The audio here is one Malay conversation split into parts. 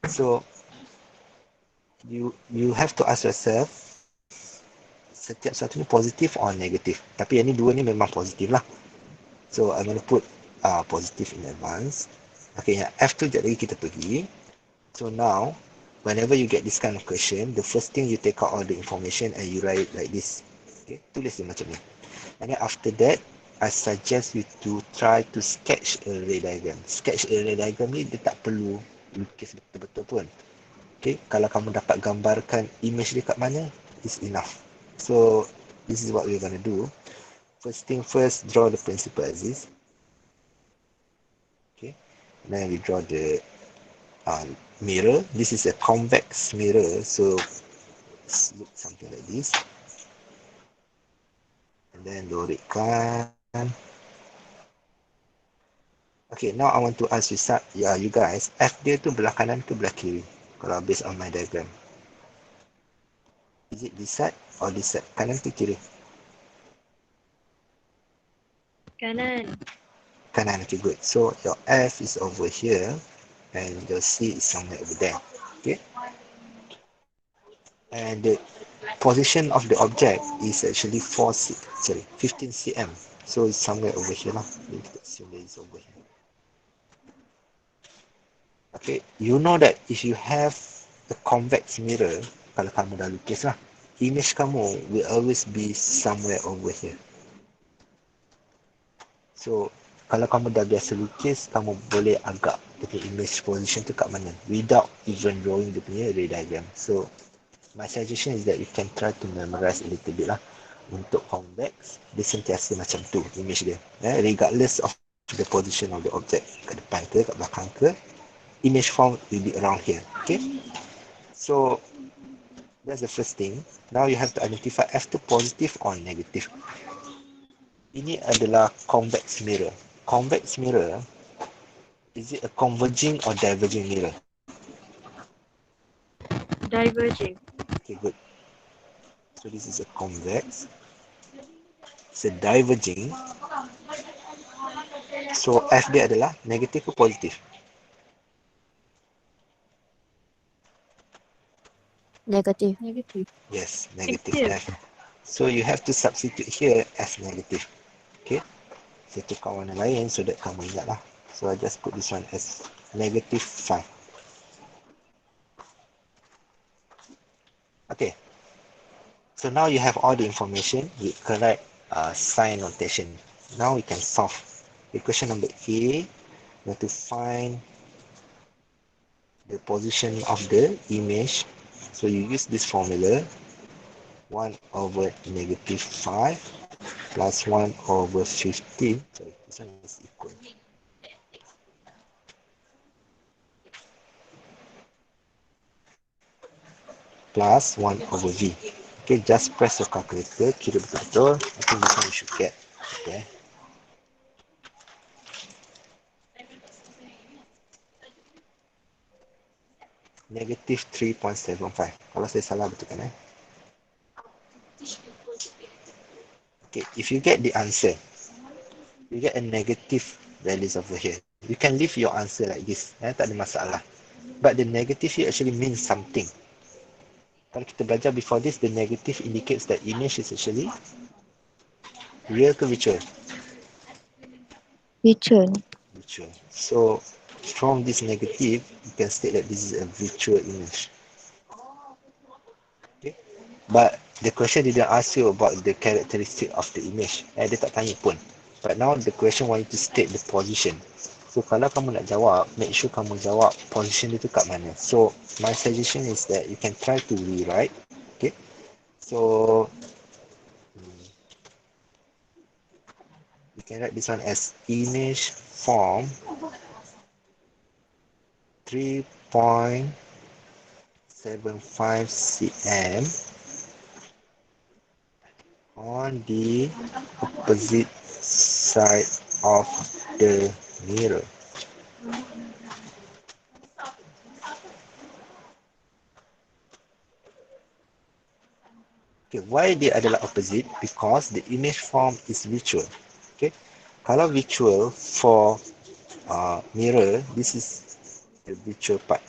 So you have to ask yourself, setiap satu ni positif or negatif. Tapi yang ni dua ni memang positif lah. So I'm going to put positive in advance. Okay, yang F tu sekejap lagi kita pergi. So now, whenever you get this kind of question, the first thing you take out all the information and you write like this. Okay, tulis dia macam ni. And then after that, I suggest you to try to sketch a ray diagram. Sketch a ray diagram ni dia tak perlu lukis betul-betul pun. Okay, kalau kamu dapat gambarkan image dia kat mana, is enough. So, this is what we're going to do. First thing first, draw the principal axis. Okay, then we draw the mirror. This is a convex mirror, so it's look something like this. And then lorikkan. Okay, now I want to ask you, you guys, F dia tu belah kanan ke belah kiri? Kalau based on my diagram, is it this side or this side? Kanan ke kiri? Kanan. Kanan. Okay, good. So your F is over here and your C is somewhere over there. Okay, and the position of the object is actually 15 cm. So it's somewhere over here lah. Let's assume that it's over here. Okay, you know that if you have a convex mirror, kalau kamu dah lukis lah, image kamu will always be somewhere over here. So, kalau kamu dah biasa lukis, kamu boleh agak dia punya image position tu kat mana without even drawing dia punya ray diagram. So, my suggestion is that you can try to memorize a little bit lah. Untuk convex, dia sentiasa macam tu image dia. Regardless of the position of the object, kat depan ke, kat belakang ke, image form will be around here. Okay, so that's the first thing. Now you have to identify F tu positive or negative. Ini adalah convex mirror. Convex mirror, is it a converging or diverging mirror? Diverging. Okay, good. So this is a convex. It's a diverging. So F dia adalah negative ke positif? Negative. Yes, negative F. So you have to substitute here as negative. Okay, saya tukar warna lain so that kamu ingat lah. So I just put this one as negative 5. Okay, so now you have all the information with correct sign notation. Now we can solve. Okay, question number A, we have to find the position of the image. So you use this formula, 1 over negative 5 plus 1 over 15. Sorry, this one is equal. Plus 1 over V. Okay, just press your calculator, kira betul-betul. I think this one you should get. Okay. Negative 3.75. Kalau saya salah betulkan Okay, if you get the answer, you get a negative values over here. You can leave your answer like this. Tak ada masalah. But the negative here actually means something. Kalau kita belajar before this, the negative indicates that image is actually real ke virtual? Virtual. Virtual. So from this negative, you can state that this is a virtual image. Okay. But the question didn't ask you about the characteristic of the image. Dia tak tanya pun. But now the question want you to state the position. So kalau kamu nak jawab, make sure kamu jawab position dia tu kat mana. So my suggestion is that you can try to rewrite. Okay. So you can write this one as image form 3.75 cm on the opposite side of the mirror. Okay, why dia adalah opposite? Because the image form is virtual. Okay, kalau virtual for mirror, this is the virtual part.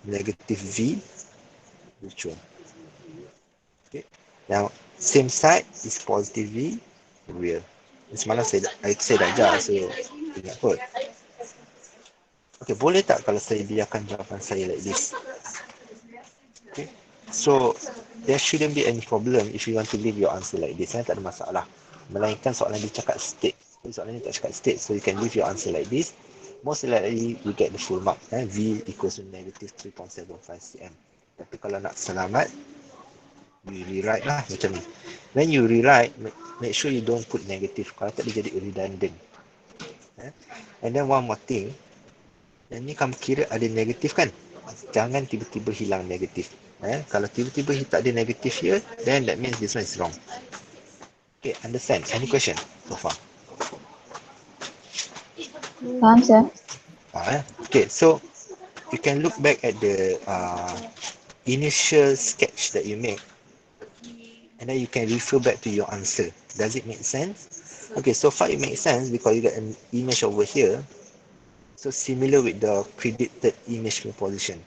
negative V, virtual. Okay. Now, same side is positive V, real. Semalam saya dah ajar, so ingat kot. Okay, boleh tak kalau saya biarkan jawapan saya like this? Okay. So, there shouldn't be any problem if you want to leave your answer like this. Tak ada masalah. Melainkan soalan dia cakap state. Soalan dia tak cakap state, so you can leave your answer like this. Most likely, you get the full mark. V equals to negative 3.75 cm. Tapi kalau nak selamat, you rewrite lah macam ni. When you rewrite, make sure you don't put negative. Kalau tak, dia jadi redundant. And then one more thing, yang ni kamu kira ada negatif kan? Jangan tiba-tiba hilang negatif. Kalau tiba-tiba tak ada negatif here, then that means this one is wrong. Okay, understand? Any question so far? Faham, sir. Okay, so you can look back at the initial sketch that you make, and then you can refer back to your answer. Does it make sense? Okay, so far it makes sense because you got an image over here. So similar with the predicted image position.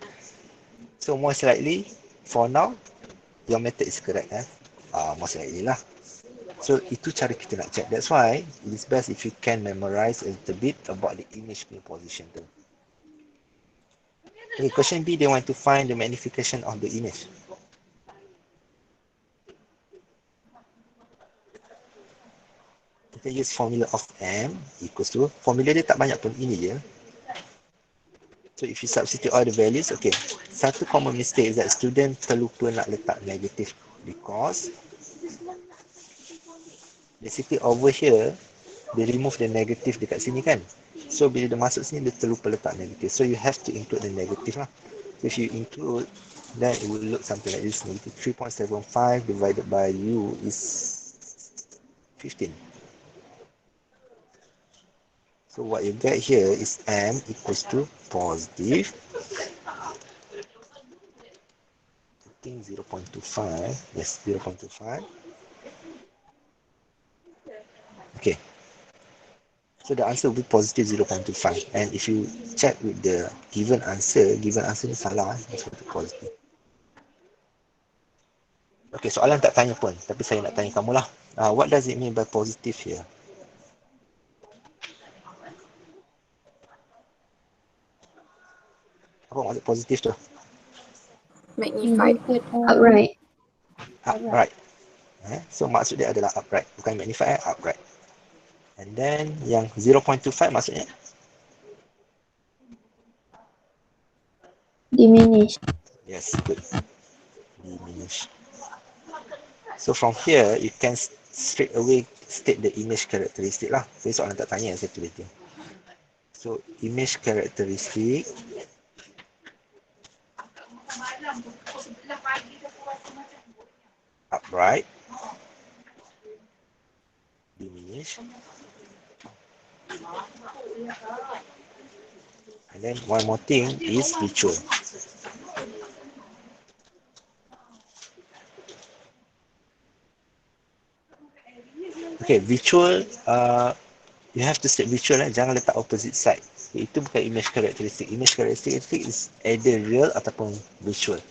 So most likely, for now, your method is correct. Most likely lah. So itu cara kita nak check. That's why it is best if you can memorize a little bit about the image position tu. Okay, question B, they want to find the magnification of the image. Kita use formula of M equals to, formula dia tak banyak pun, ini je. So if you substitute all the values, okay. Satu common mistake is that student terlupa nak letak negative because basically over here, they remove the negative dekat sini kan. So bila dia masuk sini, dia terlupa letak negative. So you have to include the negative lah. So if you include, then it will look something like this. Negative 3.75 divided by U is 15. So what you get here is M equals to positive, I think 0.25, yes, 0.25. Okay, so the answer will be positive 0.25. And if you check with the given answer ni salah, it's positive. Okay, soalan tak tanya pun, tapi saya nak tanya kamu lah. What does it mean by positive here? Apa maksud positif tu? Magnified. Upright. Upright. So maksud dia adalah upright. Bukan magnified, upright. And then yang 0.25 maksudnya? Diminish. Yes, good. Diminish. So from here, you can straight away state the image characteristic lah. So soalan tak tanya, saya tulis dia. So image characteristic upright, diminish, and then one more thing is virtual. Okay, virtual, you have to state virtual, jangan letak opposite side. Itu bukan image characteristic. Image characteristic is either real ataupun virtual.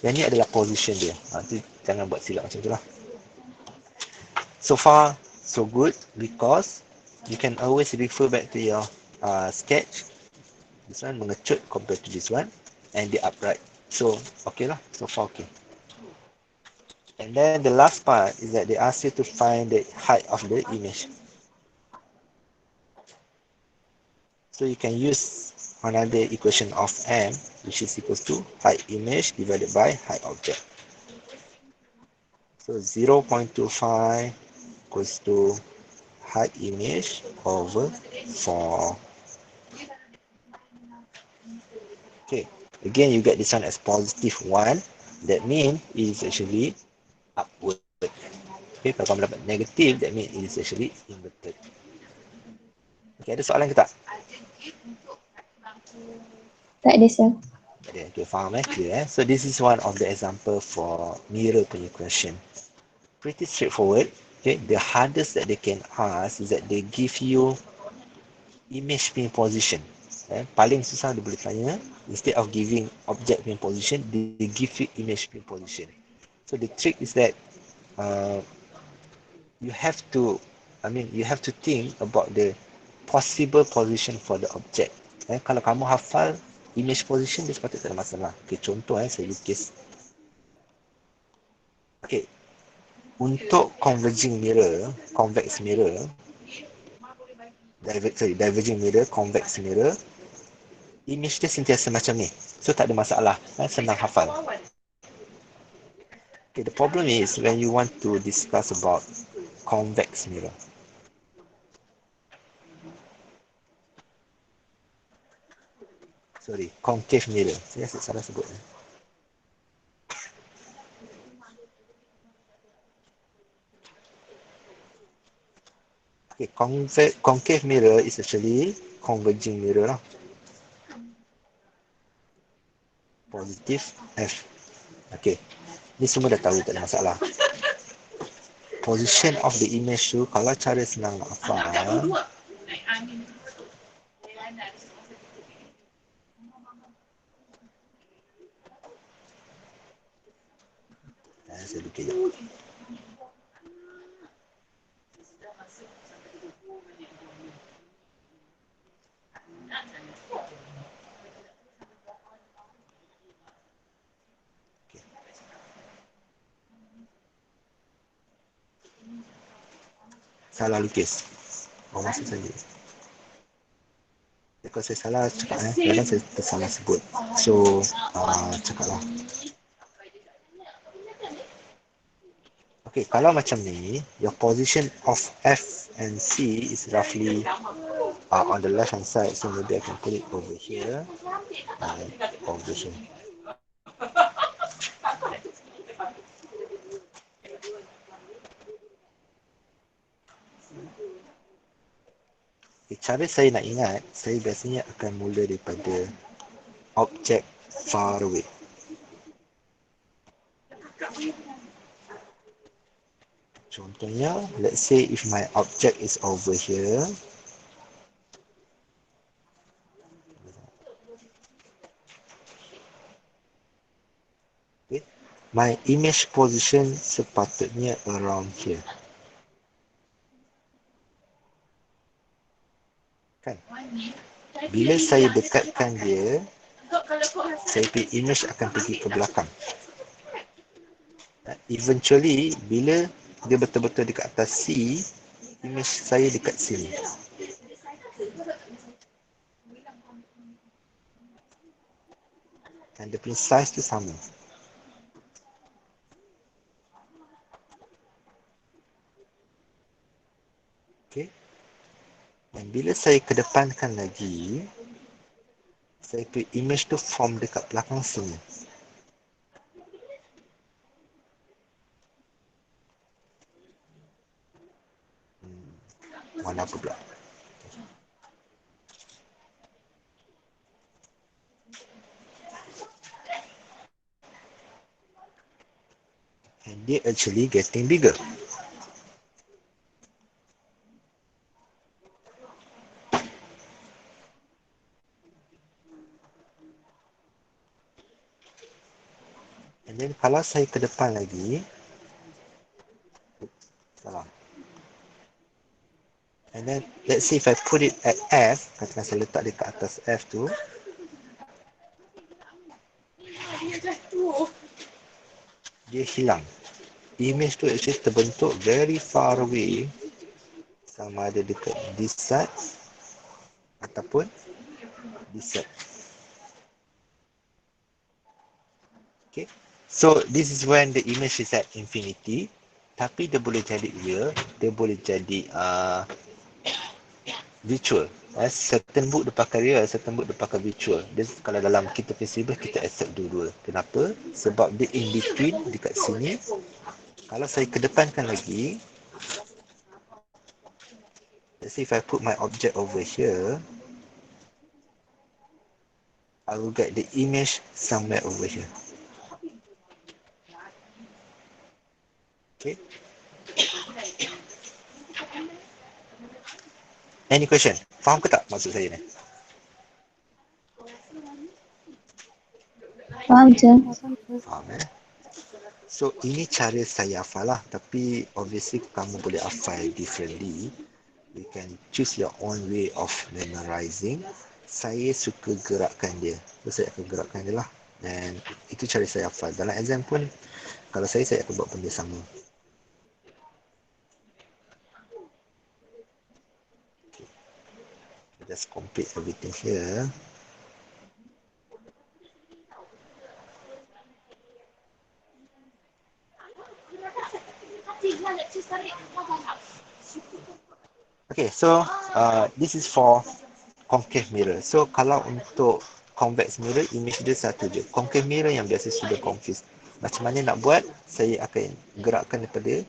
Yang ni adalah position dia. Itu jangan buat silap macam tu lah. So far, so good because you can always refer back to your sketch. This one mengecut compared to this one, and the upright. So, okay lah. So far, okay. And then the last part is that they ask you to find the height of the image. So you can use another equation of M, which is equals to height image divided by height object. So 0.25 equals to height image over 4. Okay, again you get this one as positive 1. That means it is actually upward. Okay, kalau kamu dapat negative, that means it is actually inverted. Okay, ada soalan ke tak? Tak ada, sir. Okay, faham clear. So this is one of the example for mirror punya question. Pretty straightforward. Okay, the hardest that they can ask is that they give you image pin position. Paling susah dia boleh tanya, instead of giving object punya position, they give you image punya position. So the trick is that uh, you have to, you have to think about the possible position for the object. Kalau kamu hafal image position, dia sepatutnya tak ada masalah. Okay, contoh saya lukis. Okay, untuk converging mirror, convex mirror, diverging mirror, convex mirror, image dia sentiasa macam ni. So tak ada masalah, senang hafal. Okay, the problem is when you want to discuss about convex mirror. Sorry, concave mirror. Saya salah sebut. Okay, concave mirror is actually converging mirror lah. Positif F. Okay, ni semua dah tahu, tak ada masalah. Position of the image tu, kalau cara senang nak hafal, saya lukis. Salah lukis. Maksud saya. Kalau saya salah cakap, kadang saya tersalah sebut. So, cakaplah. Okay, kalau macam ni, your position of F and C is roughly on the left hand side. So maybe I can put it over here and over here. Okay, cara saya nak ingat, saya biasanya akan mula daripada object far away. Contohnya, let's say if my object is over here, okay, my image position sepatutnya around here. Kan? Bila saya dekatkan dia, saya punya image akan pergi ke belakang. Eventually, bila dia betul-betul dekat atas C, image saya dekat sini. Dan dia punya size tu sama. Okay. Dan bila saya kedepankan lagi, saya punya image tu form dekat belakang sini. Warna apa pula? And they actually getting bigger. And then kalau saya ke depan lagi, salah. And then let's say if I put it at F, katakan saya letak dekat atas F tu, dia hilang. Image tu actually terbentuk very far away, sama ada dekat this side ataupun this side. Okay, so this is when the image is at infinity. Tapi dia boleh jadi real, dia boleh jadi virtual. Certain book dia pakai real, certain book dia pakai virtual. Dia, kalau dalam kita visible, kita accept dua-dua. Kenapa? Sebab dia in between dekat sini. Kalau saya kedepankan lagi, let's say if I put my object over here, I will get the image somewhere over here. Okay. Any question? Faham ke tak maksud saya ni? Faham, sir. Faham So ini cara saya hafal lah, tapi obviously kamu boleh hafal differently. You can choose your own way of memorizing. Saya suka gerakkan dia, so saya akan gerakkan dia lah. Dan itu cara saya hafal. Dalam exam pun, kalau saya akan buat benda sama. Just complete everything here. Okay, so this is for concave mirror. So kalau untuk convex mirror, image dia satu je. Concave mirror yang biasa sudah confuse. Macam mana nak buat? Saya akan gerakkan daripada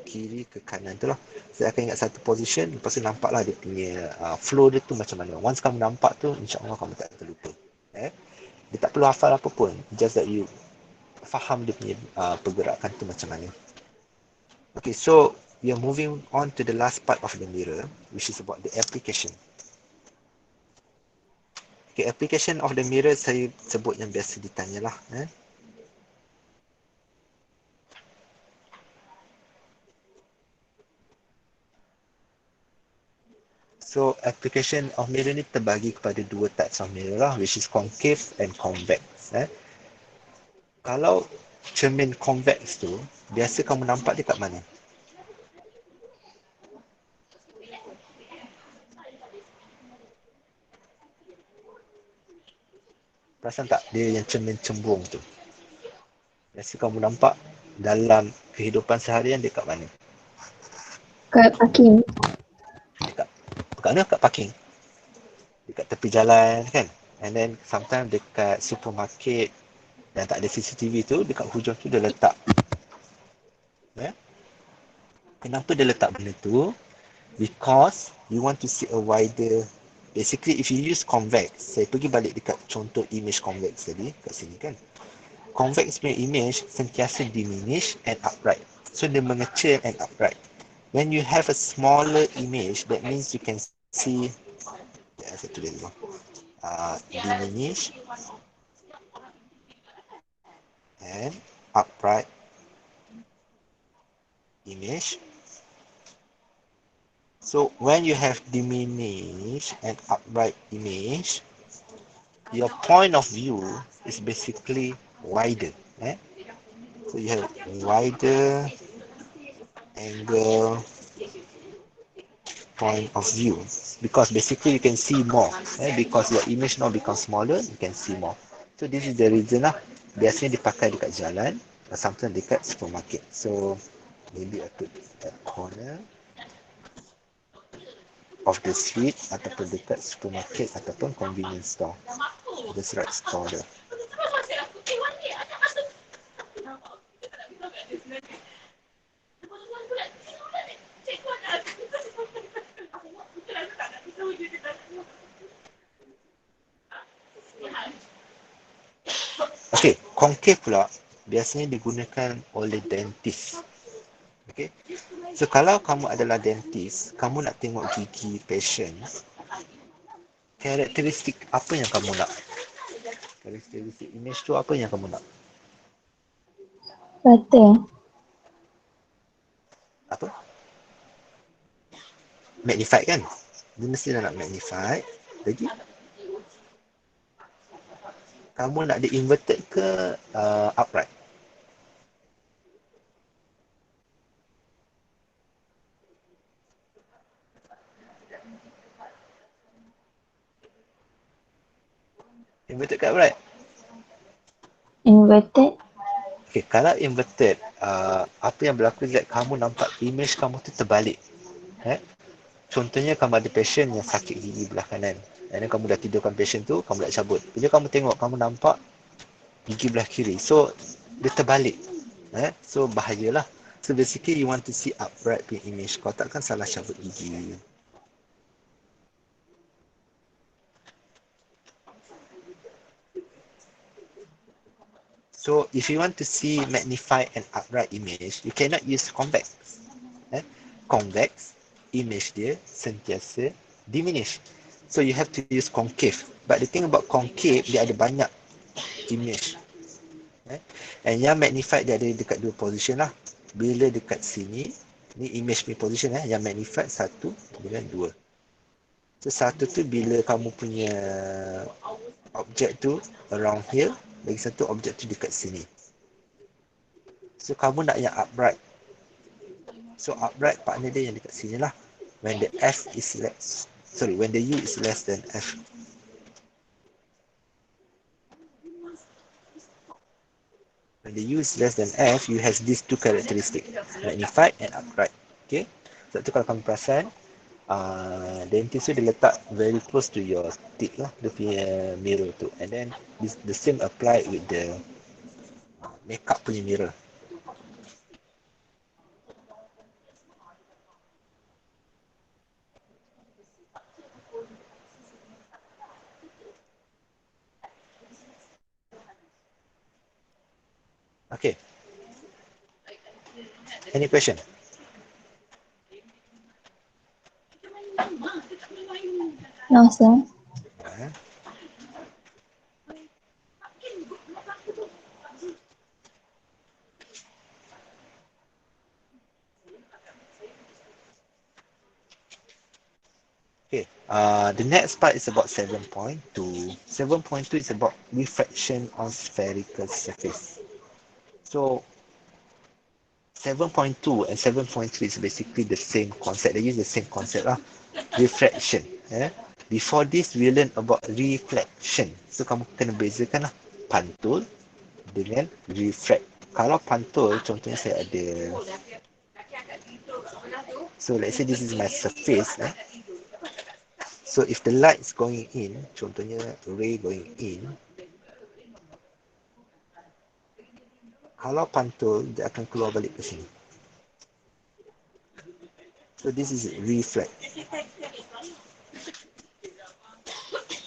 kiri ke kanan tu lah. Saya akan ingat satu position, lepas tu nampaklah dia punya flow dia tu macam mana. Once kamu nampak tu, insyaAllah kamu tak terlupa. Dia tak perlu hafal apa pun. Just that you faham dia punya pergerakan tu macam mana. Okay, so we are moving on to the last part of the mirror, which is about the application. Okay, application of the mirror saya sebut yang biasa ditanya lah. So, application of mirror ni terbagi kepada dua types of mirror lah, which is concave and convex. Kalau cermin convex tu, biasa kamu nampak dia kat mana? Perasan tak dia yang cermin cembung tu? Biasa kamu nampak dalam kehidupan seharian dia kat mana? Kat parking. Dekat mana? Kat parking. Dekat tepi jalan kan? And then sometimes dekat supermarket yang tak ada CCTV tu, dekat hujung tu dia letak. Kenapa dia letak benda tu? Because you want to see a wider. Basically, if you use convex, saya pergi balik dekat contoh image convex tadi, kat sini kan. Convex punya image sentiasa diminish and upright. So, dia mengecil and upright. When you have a smaller image, that means you can see, saya tulis dulu. Diminish and upright image. So when you have diminished and upright image, your point of view is basically wider. So you have wider angle point of view because basically you can see more. Because your image now becomes smaller, you can see more. So this is the reason lah. Biasanya dipakai dekat jalan, sometimes dekat supermarket. So maybe I put that corner of the street ataupun dekat supermarket ataupun convenience store. Just right store there. Okay, concave pula biasanya digunakan oleh dentist. Okay, so kalau kamu adalah dentist, kamu nak tengok gigi patient, karakteristik apa yang kamu nak? Karakteristik image tu apa yang kamu nak? Rata. Apa? Magnified kan? Dia mesti nak magnified. Lagi? Kamu nak dia inverted ke upright? Inverted ke upright? Inverted. Okay, kalau inverted, apa yang berlaku is that kamu nampak image kamu tu terbalik. Contohnya kamu ada patient yang sakit gigi belah kanan. Dan kamu dah tidurkan patient tu, kamu dah cabut. Bila kamu tengok, kamu nampak gigi belah kiri. So, dia terbalik. So, bahayalah. So, basically you want to see upright punya image. Kau takkan salah cabut gigi. So, if you want to see magnified and upright image, you cannot use convex. Convex, image dia sentiasa diminish. So, you have to use concave. But the thing about concave, dia ada banyak image. And yang magnified dia ada dekat dua position lah. Bila dekat sini, ni image punya position yang magnified 1 dengan 2. So satu tu bila kamu punya objek tu around here, lagi satu objek tu dekat sini. So kamu nak yang upright. So upright partner dia yang dekat sini lah. When the f is less, when the u is less than f. When the u is less than f, you has these two characteristic, magnified and upright. Okay. Sebab tu kalau kamu perasan, dentist tu dia letak very close to your teeth lah, dia punya mirror tu. And then the same apply with the makeup punya mirror. Okay. Any question? No, sir. Okay, the next part is about 7.2. 7.2 is about refraction on spherical surface. So 7.2 and 7.3 is basically the same concept. They use the same concept lah. Refraction. Before this, we learn about reflection. So kamu kena bezakan lah pantul dengan refract. Kalau pantul, contohnya saya ada. So let's say this is my surface. So if the light is going in, contohnya ray going in, kalau pantul, dia akan keluar balik ke sini. So this is reflect.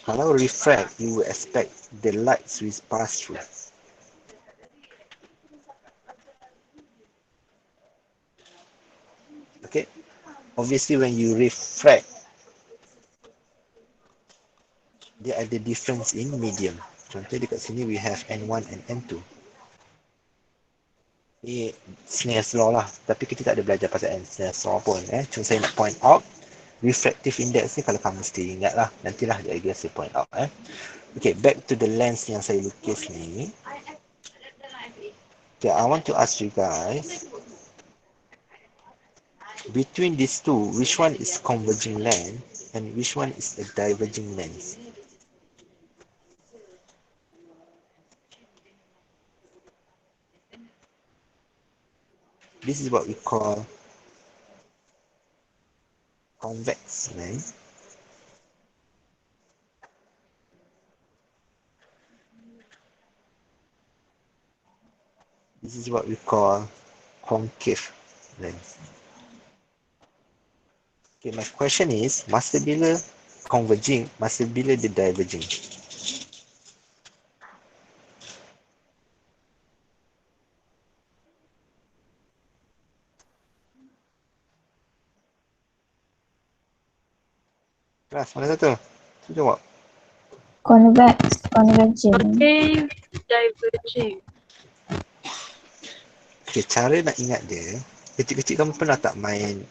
Kalau refract, you will expect the lights will pass through. Okay, obviously when you refract, dia ada difference in medium. Contoh dekat sini we have N1 and N2. Ni Snail's law lah, tapi kita tak ada belajar pasal Snail's law pun. Cuma saya nak point out refractive index ni, kalau kamu mesti ingat lah, nantilah dia saya point out. Okay, back to the lens yang saya lukis ni. Okay, I want to ask you guys, between these two, which one is converging lens and which one is a diverging lens? This is what we call convex lens. This is what we call concave lens. Okay, my question is, masa bila converging, masa bila dia diverging? Kelas, mana satu? Tu jawab. Convex, converging. Okay, diverging. Okay, cara nak ingat dia, kecil-kecil kamu pernah tak main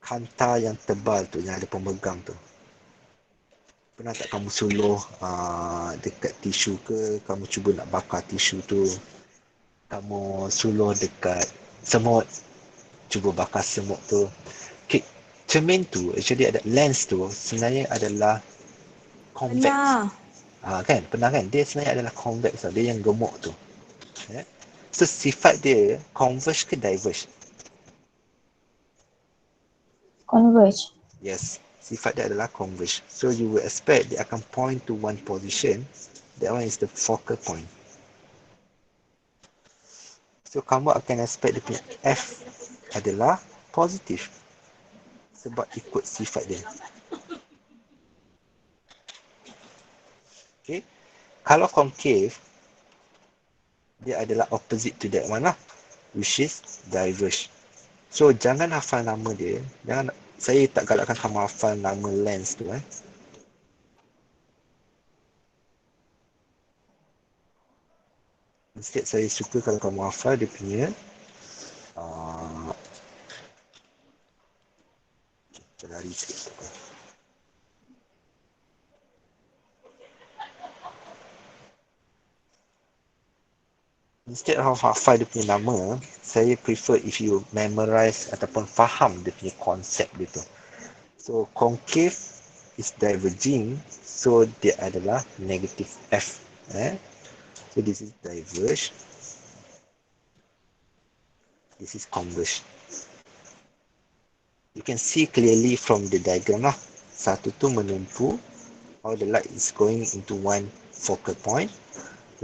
kanta yang tebal tu, yang ada pemegang tu? Pernah tak kamu suluh dekat tisu ke, kamu cuba nak bakar tisu tu, kamu suluh dekat semut, cuba bakar semut tu. Okay, cermin tu, actually ada lens tu, sebenarnya adalah convex. Kan, pernah kan? Dia sebenarnya adalah convex, dia yang gemuk tu. So sifat dia converge ke diverge? Converge. Yes, sifat dia adalah converge. So you will expect dia akan point to one position. That one is the focal point. So kamu akan expect dia punya F adalah positif. Sebab ikut sifat dia. Okay. Kalau concave, dia adalah opposite to that one lah. Which is diverge. So jangan hafal nama dia. Saya tak galakkan kamu hafal nama lens tu. Instead saya suka kalau kamu hafal dia punya uh, lari sikit. Instead of hafal dia punya nama, saya prefer if you memorize ataupun faham dia punya konsep dia tu. So concave is diverging, so dia adalah negative F. So this is diverge, this is converge. You can see clearly from the diagram lah. Satu tu menumpu, how the light is going into one focal point.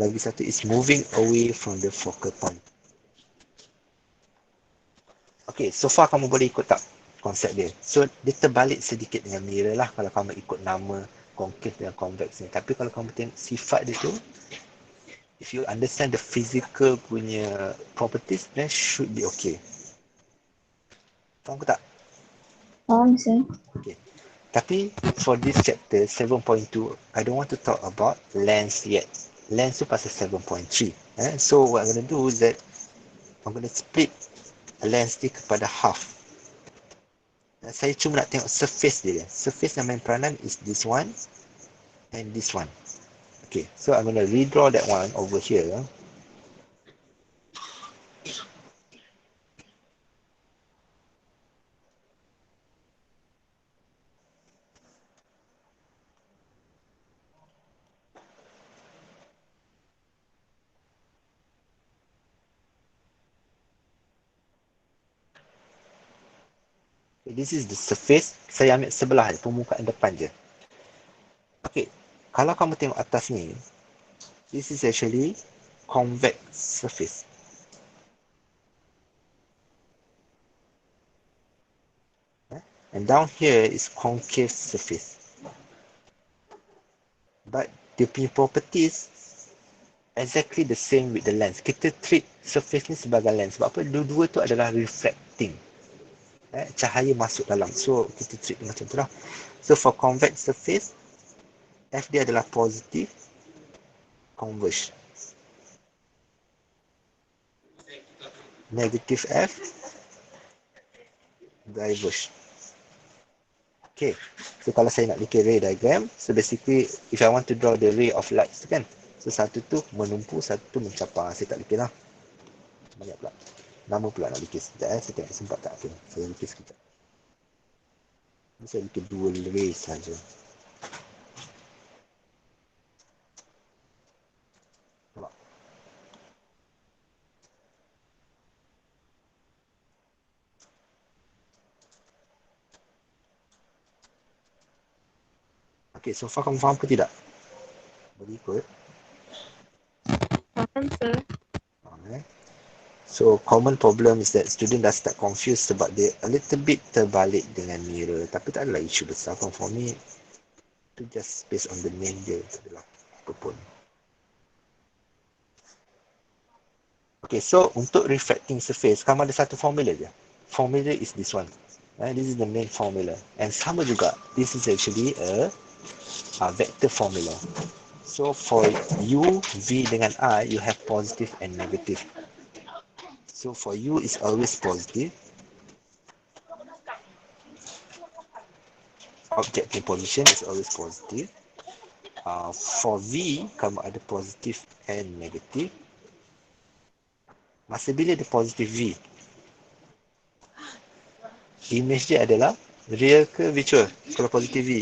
Lagi satu is moving away from the focal point. Okay, so far kamu boleh ikut tak konsep dia? So dia terbalik sedikit dengan mirror lah kalau kamu ikut nama concave dan convex ni. Tapi kalau kamu tengok sifat dia tu, if you understand the physical punya properties, then should be okay. Faham ke tak? Faham sir. Okay. Tapi for this chapter 7.2, I don't want to talk about length yet. Length tu pasal 7.3. So what I'm going to do is that I'm going to split a length ni kepada half. Saya cuma nak tengok surface dia. Surface yang main peranan is this one and this one. Okay, so I'm going to redraw that one over here. Okay, this is the surface. Saya ambil sebelah je, permukaan depan je. Okay, kalau kamu tengok atas ni, this is actually convex surface. And down here is concave surface. But dia punya properties exactly the same with the lens. Kita treat surface ni sebagai lens. Sebab apa? Dua-dua tu adalah reflecting. Cahaya masuk dalam. So, kita treat macam tu lah. So, for convex surface, F dia adalah positive, converge. Negative F, diverge. Okay. So, kalau saya nak bikin ray diagram, so basically, if I want to draw the ray of light tu kan, so satu tu menumpu, satu tu mencapar. Saya tak bikin lah. Banyak pula. Nama pula nak bikin. Sekejap saya tengok sempat tak. Okay. Saya bikin sekejap. Saya bikin dua ray saja. Okay, so far kamu faham ke tidak? Boleh ikut? Faham sir. So, common problem is that student dah start confused sebab dia a little bit terbalik dengan mirror. Tapi tak adalah isu besar pun for me. Itu just based on the name dia. Tak adalah apa pun. Okay, so untuk refracting surface, kamu ada satu formula je. Formula is this one. This is the main formula. And sama juga, this is actually a vector formula. So for U, V dengan I, you have positive and negative. So for U is always positive. Object in position is always positive. For V, kamu ada positive and negative. Masa bila dia positive V, image dia adalah real ke virtual? Kalau positive V,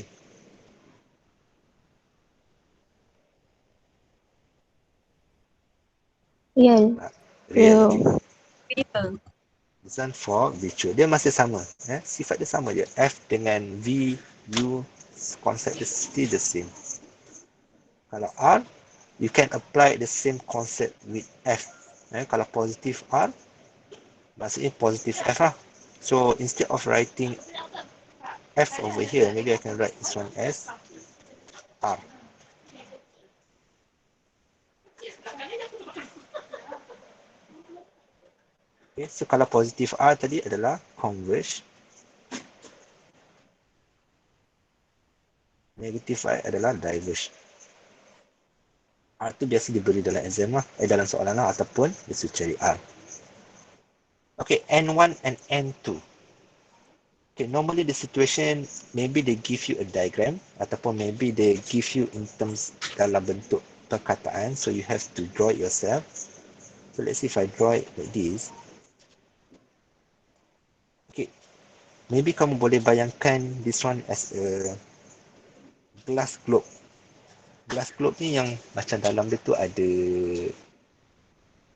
Real. real juga. Real. This one for virtual. Dia masih sama. Sifat dia sama je. F dengan V, U, konsep dia still the same. Kalau R, you can apply the same concept with F. Kalau positive R, maksudnya positive F lah. So instead of writing F over here, maybe I can write this one as R. Okay, so kalau positive R tadi adalah converge. Negative I adalah diverge. R tu biasa diberi dalam exam lah, dalam soalan lah, ataupun dia suruh cari R. Okay, N1 and N2. Okay, normally the situation, maybe they give you a diagram, ataupun maybe they give you in terms dalam bentuk perkataan, so you have to draw it yourself. So let's see if I draw it like this. Okay, maybe kamu boleh bayangkan this one as a glass globe. Glass globe ni yang macam dalam dia tu ada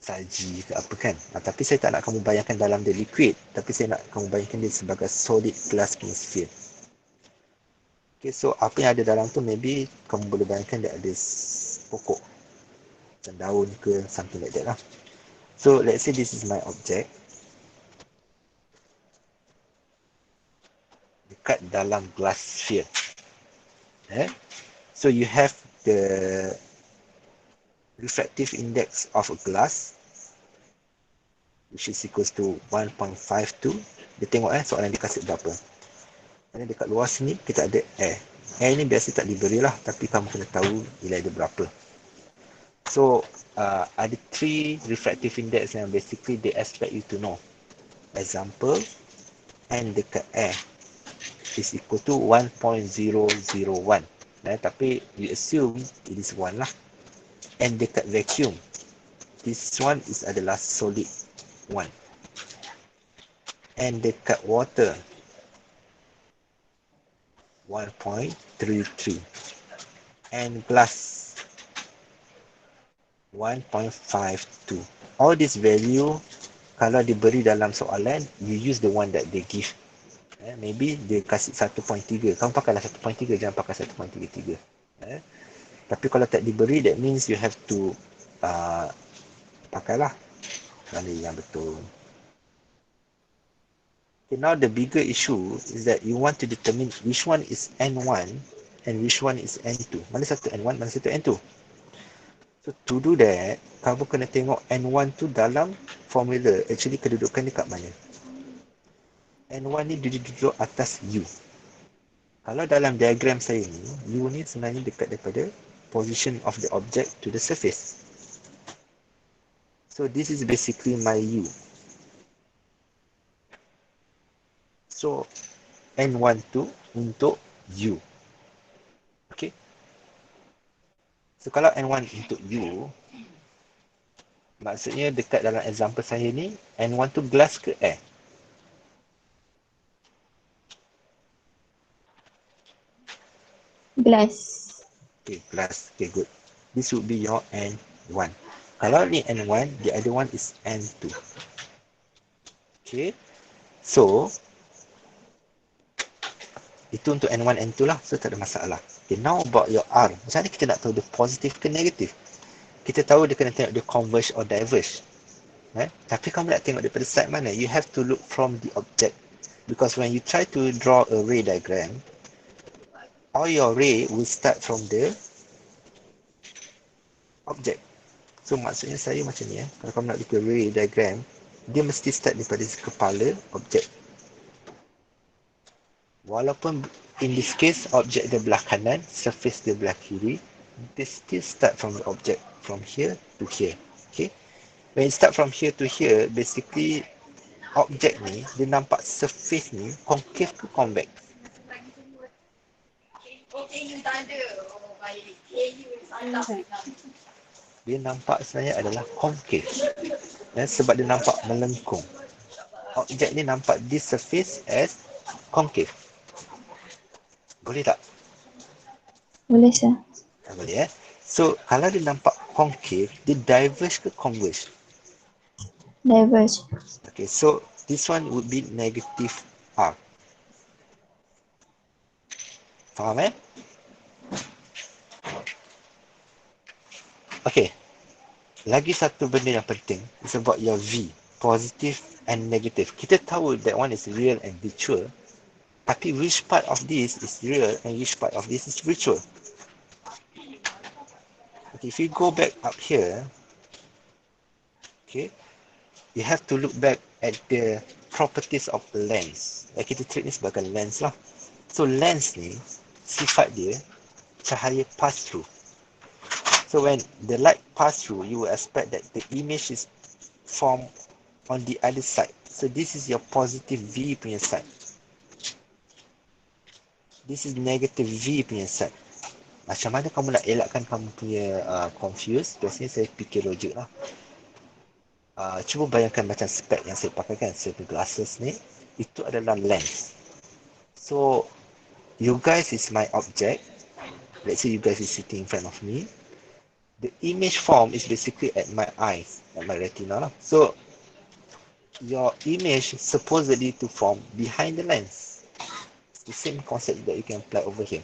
salji ke apa kan. Tapi saya tak nak kamu bayangkan dalam dia liquid, tapi saya nak kamu bayangkan dia sebagai solid glass punya sphere. Okay, so apa yang ada dalam tu maybe kamu boleh bayangkan dia ada pokok, macam daun ke, something like that lah. So let's say this is my object. Dekat dalam glass sphere. So you have the refractive index of a glass, which is equals to 1.52. Dia tengok soalan dia kasih berapa. Dan dekat luar sini kita ada air. Air ni biasa tak diberi lah, tapi kamu kena tahu nilai dia berapa. So ada 3 refractive index yang basically they expect you to know. Example, N dekat air is equal to 1.001. Tapi you assume it is 1 lah. N dekat vacuum, this one is adalah solid 1. N dekat water, 1.33. And glass, 1.52. All this value, kalau diberi dalam soalan, you use the one that they give. Maybe dia kasih 1.3. Kamu pakailah 1.3, jangan pakai 1.33. Tapi kalau tak diberi, that means you have to pakailah mana yang betul. Okay, now the bigger issue is that you want to determine which one is N1 and which one is N2. Mana satu N1, mana satu N2. So to do that, kamu kena tengok N1 tu dalam formula, actually kedudukan dia kat mana. N1 ni duduk atas U. Kalau dalam diagram saya ni, U ni sebenarnya dekat daripada position of the object to the surface. So this is basically my U. So N1 tu untuk U. Okay. So kalau N1 untuk U, maksudnya dekat dalam example saya ni, N1 tu glass ke air? Glass. Okay, glass. Okay, good. This would be your N1. Kalau ni N1, the other one is N2. Okay. So, itu untuk N1, N2 lah. So, tak ada masalah. Okay, now about your R. Macam mana kita nak tahu dia positif ke negatif? Kita tahu dia kena tengok dia converge or diverge. Tapi kamu nak tengok daripada side mana? You have to look from the object. Because when you try to draw a ray diagram, all your ray will start from the object. So maksudnya saya macam ni kalau kamu nak bikin ray diagram, dia mesti start daripada kepala objek. Walaupun in this case objek dia belah kanan, surface dia belah kiri, they still start from the object from here to here. Okay, when you start from here to here, basically objek ni dia nampak surface ni concave ke convex. Dia nampak sebenarnya adalah concave. Sebab dia nampak melengkung. Objek ni nampak this surface as concave. Boleh tak? Boleh, sir. Boleh. So, kalau dia nampak concave, dia diverge ke converge? Diverge. Okay, so this one would be negative R. Faham Okay. Lagi satu benda yang penting is about your V, positive and negative. Kita tahu that one is real and virtual, tapi which part of this is real and which part of this is virtual? Okay, if you go back up here, okay, you have to look back at the properties of the lens. Kita treat ni sebagai lens lah. So lens ni, sifat dia, cahaya pass through. So when the light pass through, you will expect that the image is formed on the other side. So this is your positive V punya side. This is negative V punya side. Macam mana kamu nak elakkan kamu punya confused? Biasanya saya fikir logik lah. Cuba bayangkan macam spek yang saya pakai kan, saya punya glasses ni, itu adalah lens. So, you guys is my object. Let's say you guys is sitting in front of me. The image form is basically at my eyes, at my retina lah. So, your image supposedly to form behind the lens. It's the same concept that you can apply over here.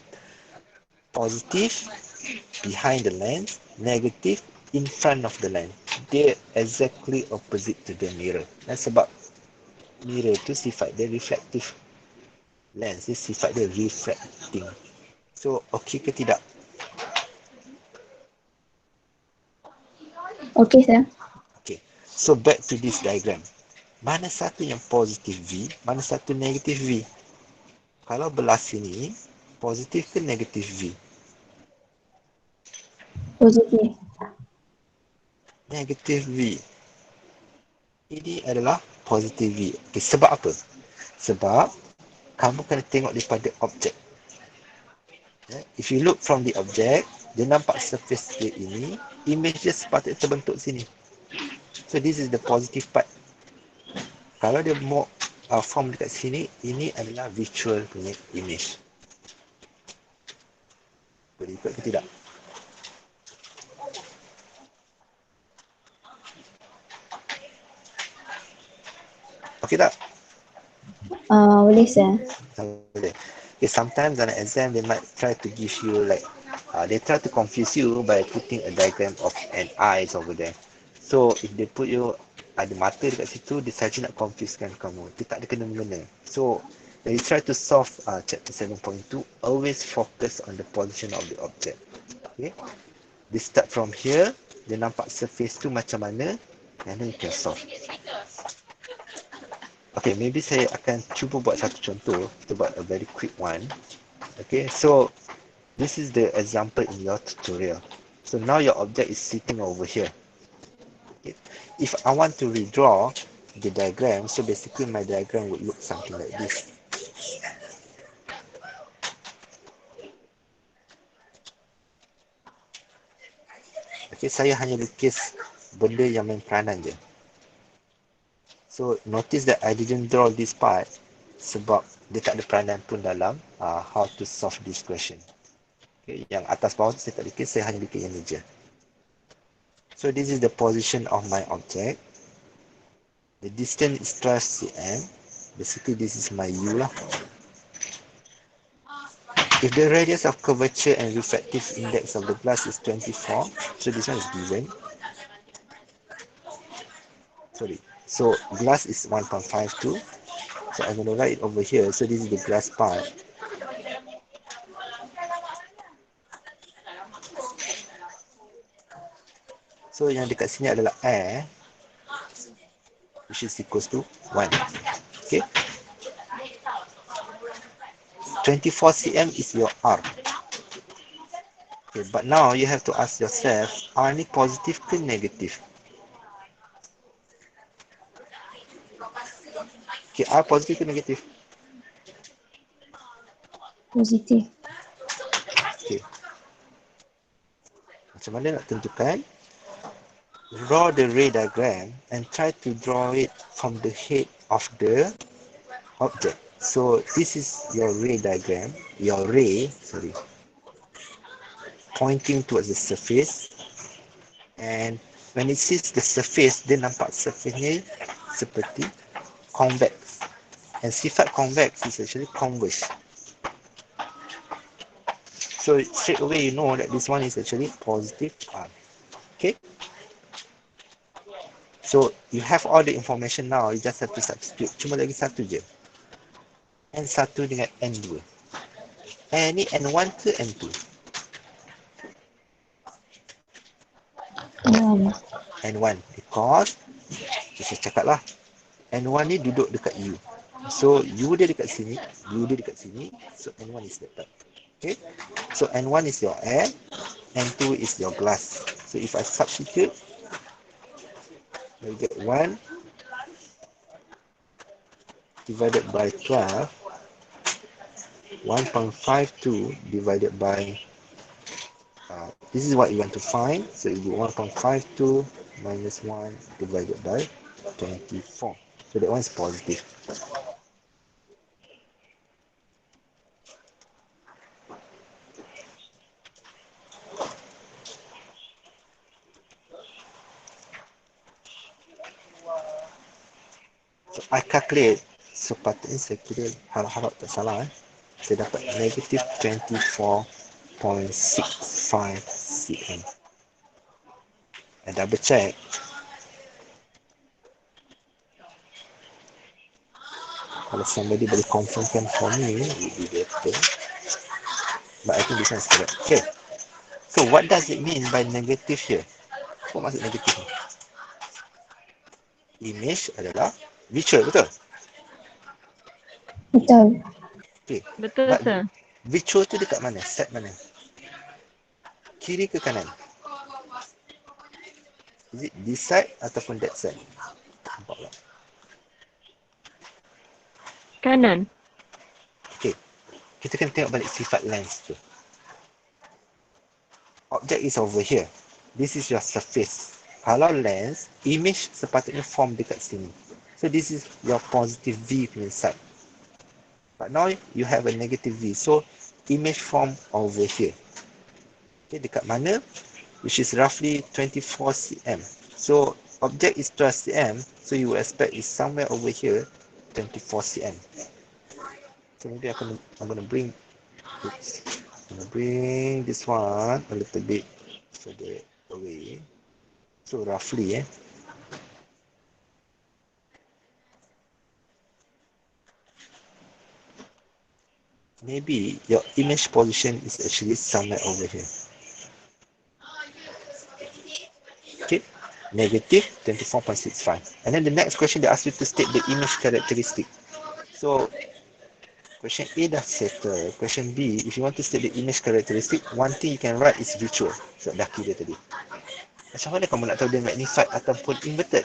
Positive behind the lens, negative in front of the lens. They're exactly opposite to the mirror. Dan sebab mirror tu sifat dia reflective. Lens dia sifat dia refracting. So, okay ke tidak? Okay, sir. Okay. So, back to this diagram. Mana satu yang positif V, mana satu negatif V? Kalau belah sini, positif ke negatif V? Positif. Negatif V. Ini adalah positif V. Okay, sebab apa? Sebab kamu kena tengok daripada objek. If you look from the object, dia nampak surface dia ini, image dia sepatutnya terbentuk sini. So this is the positive part. Kalau dia mau form dekat sini, ini adalah virtual punya image. Boleh ikut ke tidak? Okay tak? Boleh, sir. Boleh. Okay, sometimes on an exam, they might try to give you like, they try to confuse you by putting a diagram of an eyes over there. So, if they put you ada mata dekat situ, dia saja nak confusekan kamu. Dia tak ada kena-mengena. So, when you try to solve chapter 7.2, always focus on the position of the object. Okay? They start from here, dia nampak surface tu macam mana, and then you can solve. Okay, maybe saya akan cuba buat satu contoh. Kita buat a very quick one. Okay, so this is the example in your tutorial. So now your object is sitting over here. Okay. If I want to redraw the diagram, so basically my diagram would look something like this. Okay, saya hanya lukis benda yang main peranan je. So notice that I didn't draw this part sebab dia tak ada peranan pun dalam how to solve this question. Okay, yang atas bawah tu saya tak lukis, saya hanya lukis yang ni je. So this is the position of my object. The distance is 12 cm. Basically this is my U lah. If the radius of curvature and refractive index of the glass is 24, so this one is given. Sorry. So glass is 1.52. So I'm going to write it over here. So this is the glass part. So yang dekat sini adalah air, which is equals to 1. Okay. 24 cm is your R. Okay, but now you have to ask yourself, R ni positif ke negatif? Okay, R positif ke negatif? Positif. Okay. Macam mana nak tentukan? Draw the ray diagram and try to draw it from the head of the object. So this is your ray diagram, pointing towards the surface, and when it sees the surface, dia nampak surface ni seperti convex, and sifat convex is actually converse. So straight away you know that this one is actually positive R. Okay. So you have all the information now, you just have to substitute. Cuma lagi satu je. N1 dengan N2. Ni N1 ke N2? N1 because saya cakap lah, N1 ni duduk dekat U. So U dia dekat sini, U dia dekat sini, so N1 is dekat. Okay. So N1 is your air, N2 is your glass. So if I substitute, I get 1 divided by 12, 1.52 divided by, this is what you want to find. So it will be 1.52 minus 1 divided by 24. So that one is positive. So I calculate, sepatutnya saya kira harap-harap tak salah. Saya dapat negative 24.65 cm. I double check. Kalau somebody boleh confirmkan for me, it will be better. But I think this one is correct. Okay. So what does it mean by negative here? Apa maksud negatif ni? Image adalah virtual, betul? Betul. Okay. Betul, But sir. virtual tu dekat mana? Set mana? Kiri ke kanan? Is it this side ataupun that side? Nampak tak? Kanan. Okay. Kita kena tengok balik sifat lens tu. Object is over here. This is your surface. Kalau lens, image sepatutnya form dekat sini. So this is your positive V punya side. But now you have a negative V. So image form over here. Okay, dekat mana? Which is roughly 24 cm. So object is 12 cm. So you will expect it's somewhere over here, 24 cm. So maybe I'm gonna bring, oops, I'm gonna bring this one a little bit further away. So roughly, maybe your image position is actually somewhere over here. Okay, negative 24.65. And then the next question, they ask you to state the image characteristic. So question A dah settle. Question B, if you want to state the image characteristic, one thing you can write is virtual. So dah kira tadi. Macam mana kamu nak tahu dia magnified ataupun inverted?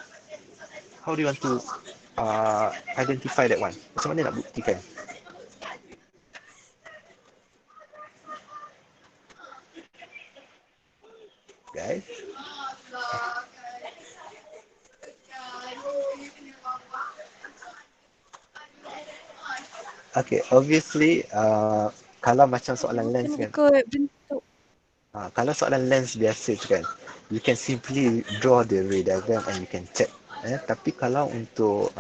How do you want to identify that one? Macam mana nak buktikan? Guys? Okay, obviously, kalau macam soalan lens kan, Ikut bentuk. kalau soalan lens biasa tu kan, you can simply draw the ray diagram and you can check. Tapi kalau untuk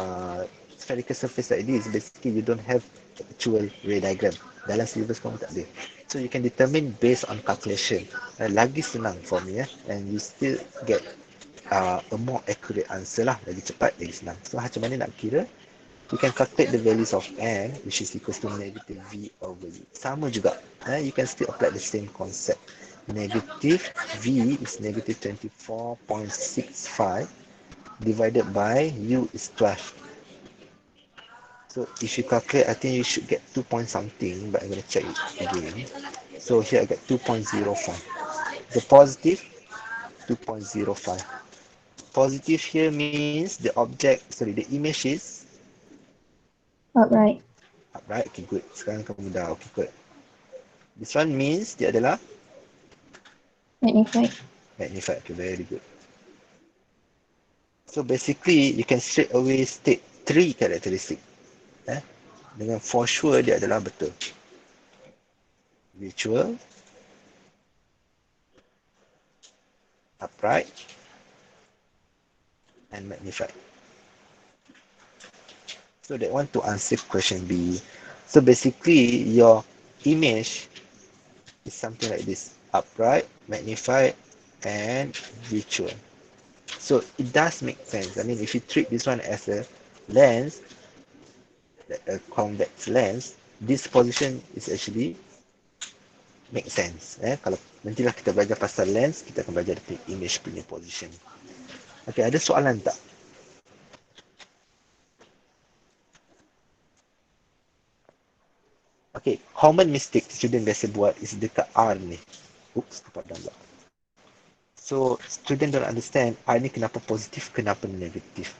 spherical surface like this, basically you don't have actual ray diagram. Dalam syllabus kamu tak ada. So you can determine based on calculation. Lagi senang for me, and you still get a more accurate answer lah. Lagi cepat, lagi senang. So macam mana nak kira? You can calculate the values of n, which is equals to negative v over u. Sama juga. You can still apply the same concept. Negative v is negative 24.65 divided by u is 12. So if you calculate, I think you should get 2 point something, but I'm going to check it again. So here I get 2.05. The positive, 2.05. Positive here means the object, sorry, the image is Upright. upright. Okay, good. Sekarang kamu dah okay, good. This one means dia adalah Magnified. magnified. Okay, very good. So basically, you can straight away state 3 characteristic. Dengan for sure dia adalah betul. Virtual, upright, and magnified. So that one to answer question B. So basically, your image is something like this: upright, magnified, and virtual. So it does make sense. I mean, if you treat this one as a lens, a convex lens, this position is actually make sense. Kalau nantilah kita belajar pasal lens, kita akan belajar the image punya position. Okay, ada soalan tak? Okay, common mistake student biasa buat is dekat R ni. Oops, terpadam pula. So, student don't understand R ni kenapa positif, kenapa negatif.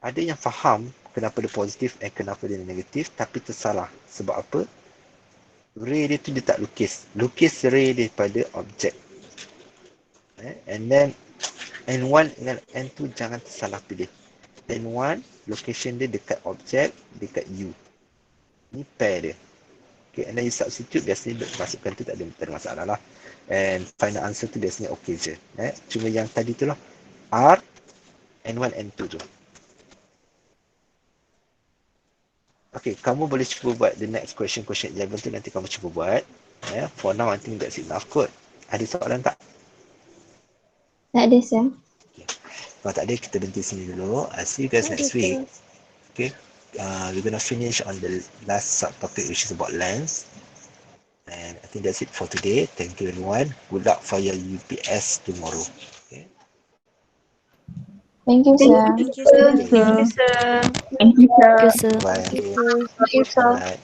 Ada yang faham kenapa dia positif dan kenapa dia negatif, tapi tersalah. Sebab apa? Ray dia tu dia tak lukis. Lukis ray daripada objek. And then N1 dengan N2 jangan tersalah pilih. N1, location dia dekat objek, dekat U. Ni pair dia. Okay, and then you substitute, biasanya masukkan tu tak ada masalah lah. And final answer tu biasanya okay je. Cuma yang tadi tu lah. R, N1, N2 tu. Okay, kamu boleh cuba buat the next question 11 tu nanti kamu cuba buat. For now, I think that's enough kot. Ada soalan tak? Tak ada, sir. Kalau tak ada, kita berhenti sini dulu. I'll see you guys next week. Okay. We're gonna finish on the last subtopic, which is about length. And I think that's it for today. Thank you everyone. Good luck for your UPS tomorrow. Okay. Thank you, sir. Thank you, sir. Thank you, sir. Thank you, sir. Thank you, sir. Bye. Thank you, sir. Alright.